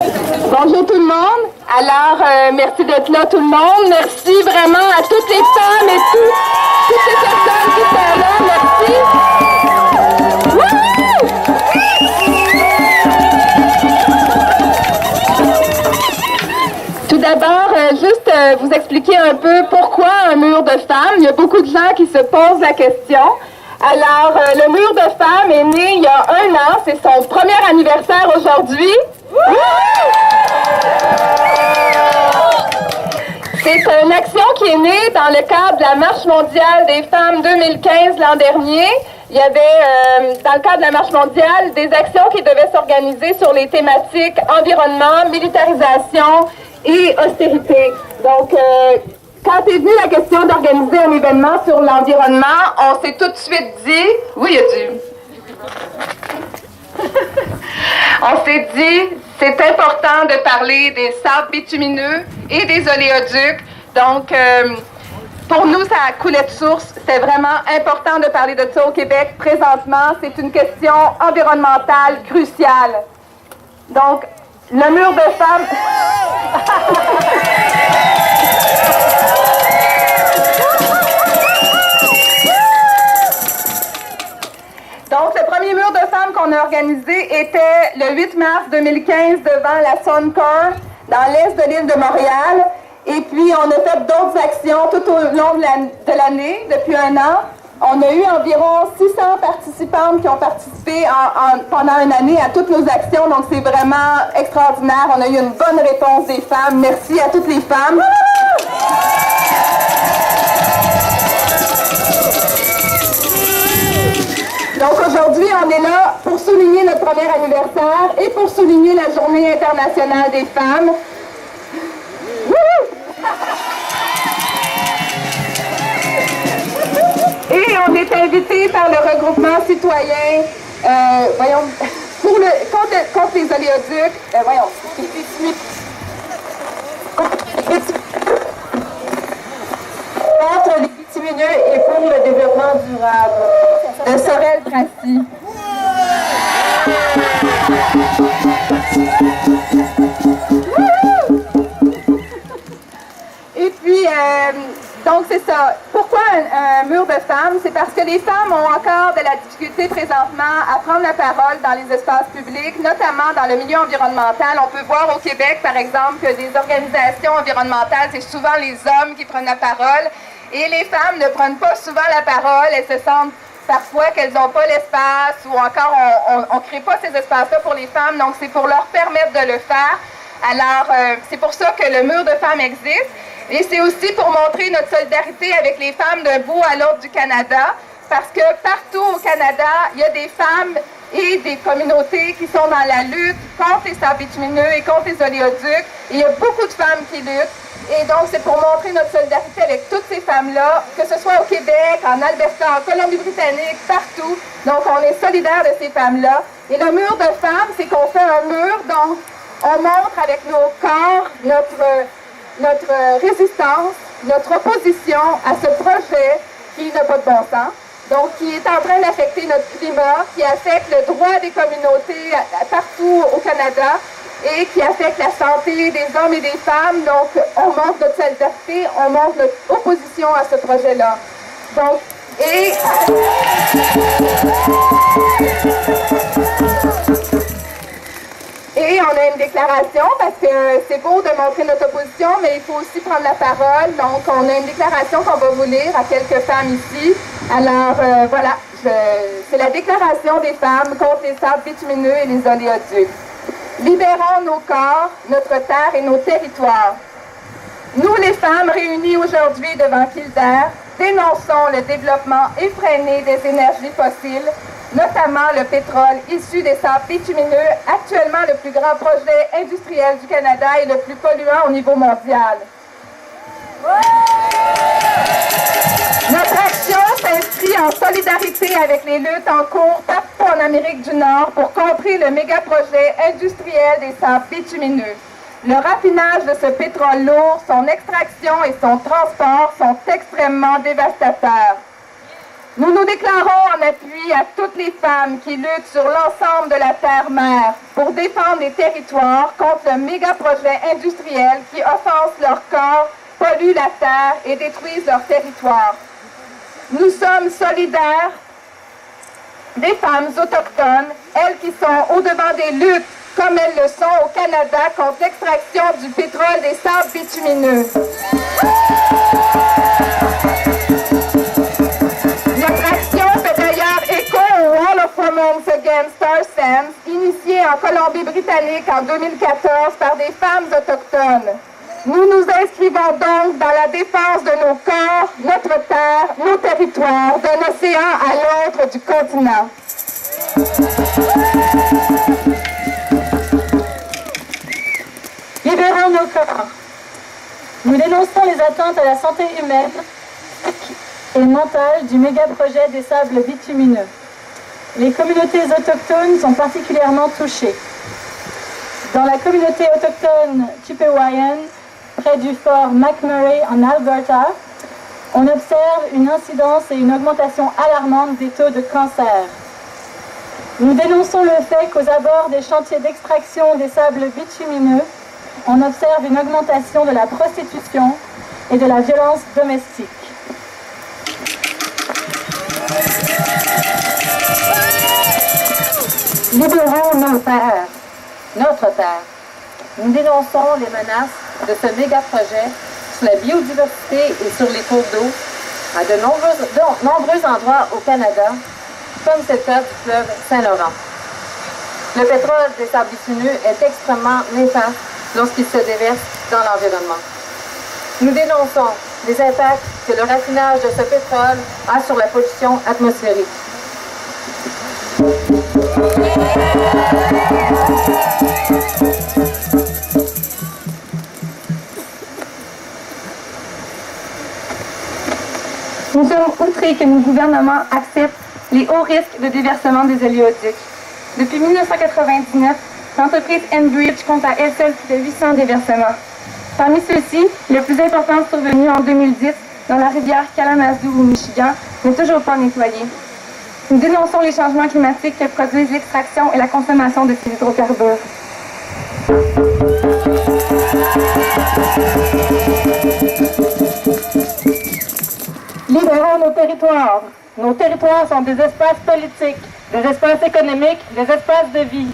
Bonjour tout le monde. Alors, merci d'être là tout le monde. Merci vraiment à toutes les femmes et toutes les personnes qui sont là. Merci. Wouhou! Tout d'abord, juste vous expliquer un peu pourquoi un mur de femmes. Il y a beaucoup de gens qui se posent la question. Alors, le mur de femmes est né il y a 1 an. C'est son premier anniversaire aujourd'hui. C'est une action qui est née dans le cadre de la Marche mondiale des femmes 2015 l'an dernier. Il y avait, dans le cadre de la Marche mondiale, des actions qui devaient s'organiser sur les thématiques environnement, militarisation et austérité. Donc, quand est venue la question d'organiser un événement sur l'environnement, on s'est tout de suite dit... Oui, il y a du... On s'est dit, c'est important de parler des sables bitumineux et des oléoducs. Donc, pour nous, ça coulait de source. C'était vraiment important de parler de ça au Québec. Présentement, c'est une question environnementale cruciale. Donc, le mur de femmes... Donc, le premier mur de femmes qu'on a organisé était le 8 mars 2015 devant la Suncor, dans l'est de l'île de Montréal. Et puis, on a fait d'autres actions tout au long de l'année, depuis 1 an. On a eu environ 600 participantes qui ont participé pendant 1 année à toutes nos actions. Donc, c'est vraiment extraordinaire. On a eu une bonne réponse des femmes. Merci à toutes les femmes. Donc aujourd'hui, on est là pour souligner notre premier anniversaire et pour souligner la Journée internationale des femmes. Et on est invité par le regroupement citoyen, contre les oléoducs, contre les bitumineux et pour le développement durable. De Sorel Tracy. Et puis, donc c'est ça. Pourquoi un mur de femmes? C'est parce que les femmes ont encore de la difficulté présentement à prendre la parole dans les espaces publics, notamment dans le milieu environnemental. On peut voir au Québec, par exemple, que des organisations environnementales, c'est souvent les hommes qui prennent la parole. Et les femmes ne prennent pas souvent la parole. Elles se sentent parfois qu'elles n'ont pas l'espace ou encore on ne crée pas ces espaces-là pour les femmes. Donc, c'est pour leur permettre de le faire. Alors, c'est pour ça que le mur de femmes existe. Et c'est aussi pour montrer notre solidarité avec les femmes d'un bout à l'autre du Canada. Parce que partout au Canada, il y a des femmes et des communautés qui sont dans la lutte contre les sables bitumineux et contre les oléoducs. Et il y a beaucoup de femmes qui luttent. Et donc, c'est pour montrer notre solidarité avec toutes ces femmes-là, que ce soit au Québec, en Alberta, en Colombie-Britannique, partout. Donc, on est solidaires de ces femmes-là. Et le mur de femmes, c'est qu'on fait un mur dont on montre avec nos corps notre résistance, notre opposition à ce projet qui n'a pas de bon sens. Donc, qui est en train d'affecter notre climat, qui affecte le droit des communautés partout au Canada, et qui affecte la santé des hommes et des femmes. Donc, on montre notre solidarité, on montre notre opposition à ce projet-là. Donc, et on a une déclaration, parce que c'est beau de montrer notre opposition, mais il faut aussi prendre la parole. Donc, on a une déclaration qu'on va vous lire à quelques femmes ici. Alors, voilà, c'est la déclaration des femmes contre les sables bitumineux et les oléoducs. Libérons nos corps, notre terre et nos territoires. Nous, les femmes réunies aujourd'hui devant Kildare, dénonçons le développement effréné des énergies fossiles, notamment le pétrole issu des sables bitumineux, actuellement le plus grand projet industriel du Canada et le plus polluant au niveau mondial. Notre action s'inscrit en solidarité avec les luttes en cours partout en Amérique du Nord pour contrer le méga-projet industriel des sables bitumineux. Le raffinage de ce pétrole lourd, son extraction et son transport sont extrêmement dévastateurs. Nous nous déclarons en appui à toutes les femmes qui luttent sur l'ensemble de la terre-mère pour défendre les territoires contre le méga-projet industriel qui offense leur corps, pollue la terre et détruisent leur territoire. Nous sommes solidaires des femmes autochtones, elles qui sont au-devant des luttes, comme elles le sont au Canada contre l'extraction du pétrole des sables bitumineux. Notre action fait d'ailleurs écho au Wall of Women Against Tar Sands, initié en Colombie-Britannique en 2014 par des femmes autochtones. Nous nous inscrivons donc dans la défense de nos corps, notre terre, nos territoires, d'un océan à l'autre du continent. Libérons nos corps. Nous dénonçons les atteintes à la santé humaine et mentale du méga-projet des sables bitumineux. Les communautés autochtones sont particulièrement touchées. Dans la communauté autochtone Chipewyan, près du fort McMurray en Alberta, on observe une incidence et une augmentation alarmante des taux de cancer. Nous dénonçons le fait qu'aux abords des chantiers d'extraction des sables bitumineux, on observe une augmentation de la prostitution et de la violence domestique. Libérons nos terres, notre terre. Nous dénonçons les menaces de ce méga-projet sur la biodiversité et sur les cours d'eau à de nombreux endroits au Canada, comme c'est le cas du fleuve Saint-Laurent. Le pétrole des sables bitumineux est extrêmement néfaste lorsqu'il se déverse dans l'environnement. Nous dénonçons les impacts que le raffinage de ce pétrole a sur la pollution atmosphérique. Nous sommes outrés que nos gouvernements acceptent les hauts risques de déversement des oléoducs. Depuis 1999, l'entreprise Enbridge compte à elle seule plus de 800 déversements. Parmi ceux-ci, le plus important survenu en 2010 dans la rivière Kalamazoo au Michigan n'est toujours pas nettoyé. Nous dénonçons les changements climatiques que produisent l'extraction et la consommation de ces hydrocarbures. Libérons nos territoires. Nos territoires sont des espaces politiques, des espaces économiques, des espaces de vie.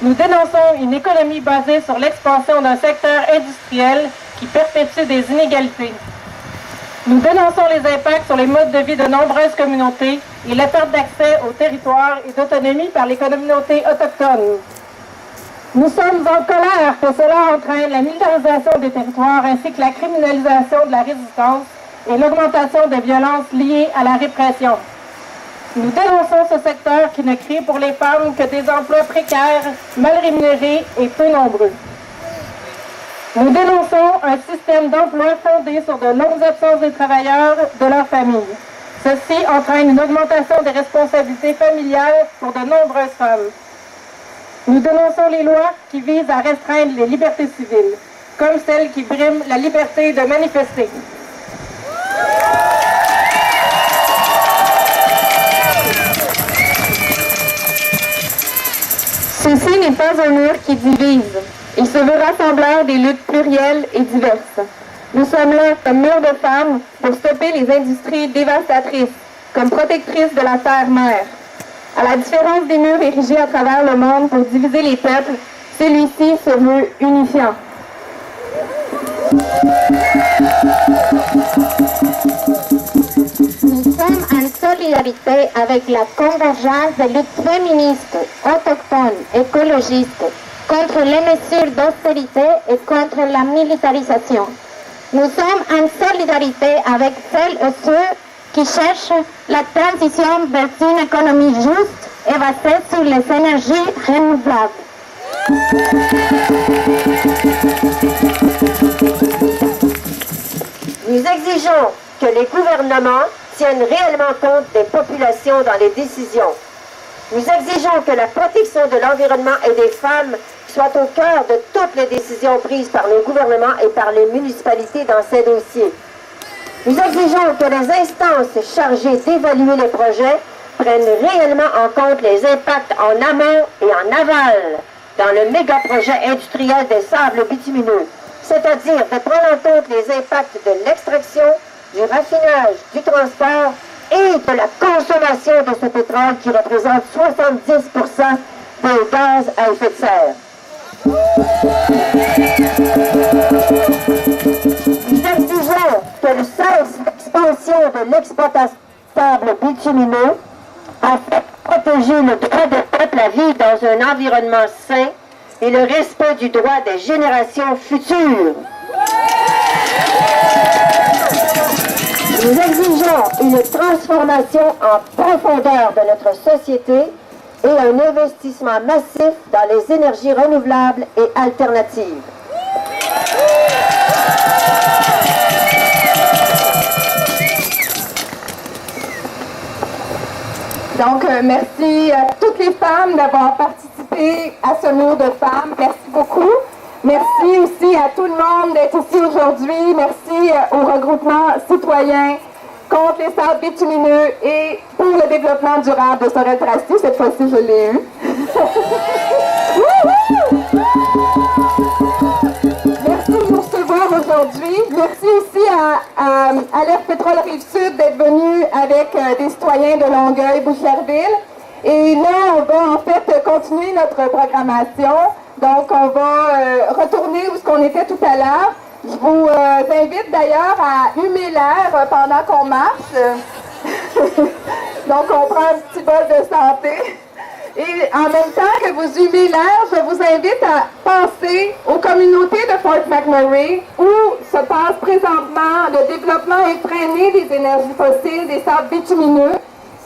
Nous dénonçons une économie basée sur l'expansion d'un secteur industriel qui perpétue des inégalités. Nous dénonçons les impacts sur les modes de vie de nombreuses communautés et la perte d'accès aux territoires et d'autonomie par les communautés autochtones. Nous sommes en colère que cela entraîne la militarisation des territoires ainsi que la criminalisation de la résistance et l'augmentation des violences liées à la répression. Nous dénonçons ce secteur qui ne crée pour les femmes que des emplois précaires, mal rémunérés et peu nombreux. Nous dénonçons un système d'emploi fondé sur de longues absences des travailleurs de leur famille. Ceci entraîne une augmentation des responsabilités familiales pour de nombreuses femmes. Nous dénonçons les lois qui visent à restreindre les libertés civiles, comme celle qui brime la liberté de manifester. Ceci n'est pas un mur qui divise. Il se veut rassembleur des luttes plurielles et diverses. Nous sommes là comme mur de femmes pour stopper les industries dévastatrices, comme protectrices de la terre-mère. À la différence des murs érigés à travers le monde pour diviser les peuples, celui-ci se veut unifiant. Nous sommes en solidarité avec la convergence des luttes féministes, autochtones, écologistes, contre les mesures d'austérité et contre la militarisation. Nous sommes en solidarité avec celles et ceux qui cherchent la transition vers une économie juste et basée sur les énergies renouvelables. Nous exigeons que les gouvernements tiennent réellement compte des populations dans les décisions. Nous exigeons que la protection de l'environnement et des femmes soit au cœur de toutes les décisions prises par nos gouvernements et par les municipalités dans ces dossiers. Nous exigeons que les instances chargées d'évaluer les projets prennent réellement en compte les impacts en amont et en aval dans le méga-projet industriel des sables bitumineux, c'est-à-dire de prendre en compte les impacts de l'extraction, du raffinage, du transport et de la consommation de ce pétrole qui représente 70% des gaz à effet de serre. Nous exigeons que le cesse l'expansion de l'exploitation de sable bitumineux afin de protéger le droit des peuples à vivre dans un environnement sain et le respect du droit des générations futures. Nous exigeons une transformation en profondeur de notre société et un investissement massif dans les énergies renouvelables et alternatives. Donc, merci à toutes les femmes d'avoir participé à ce mur de femmes. Merci beaucoup. Merci aussi à tout le monde d'être ici aujourd'hui. Merci au regroupement citoyen contre les sables bitumineux et pour le développement durable de Sorel-Tracy. Cette fois-ci, je l'ai eu. Merci de nous recevoir aujourd'hui. Merci aussi à Alerte Pétrole Rive-Sud d'être venu avec des citoyens de Longueuil, Boucherville. Et là, on va en fait continuer notre programmation. Donc, on va retourner où on était tout à l'heure. Je vous invite d'ailleurs à humer l'air pendant qu'on marche. Donc, on prend un petit bol de santé. Et en même temps que vous humez l'air, je vous invite à penser aux communautés de Fort McMurray où se passe présentement le développement effréné des énergies fossiles, des sables bitumineux,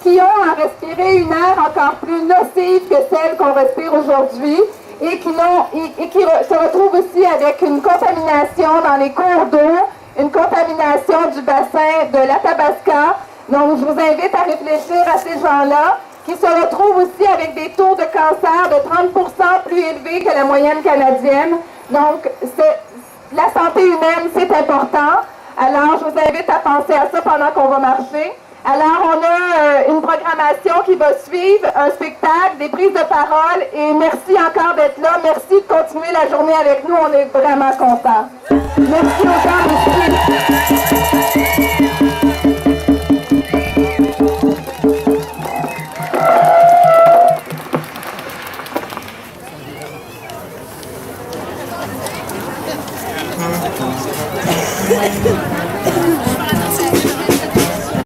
qui ont à respirer une air encore plus nocive que celle qu'on respire aujourd'hui et qui se retrouvent aussi avec une contamination dans les cours d'eau, une contamination du bassin de l'Athabasca. Donc, je vous invite à réfléchir à ces gens-là qui se retrouvent aussi avec des taux de cancer de 30% plus élevés que la moyenne canadienne. Donc, la santé humaine, c'est important. Alors, je vous invite à penser à ça pendant qu'on va marcher. Alors, on a une programmation qui va suivre, un spectacle, des prises de parole, et merci encore d'être là. Merci de continuer la journée avec nous, on est vraiment contents. Merci aux gens ici.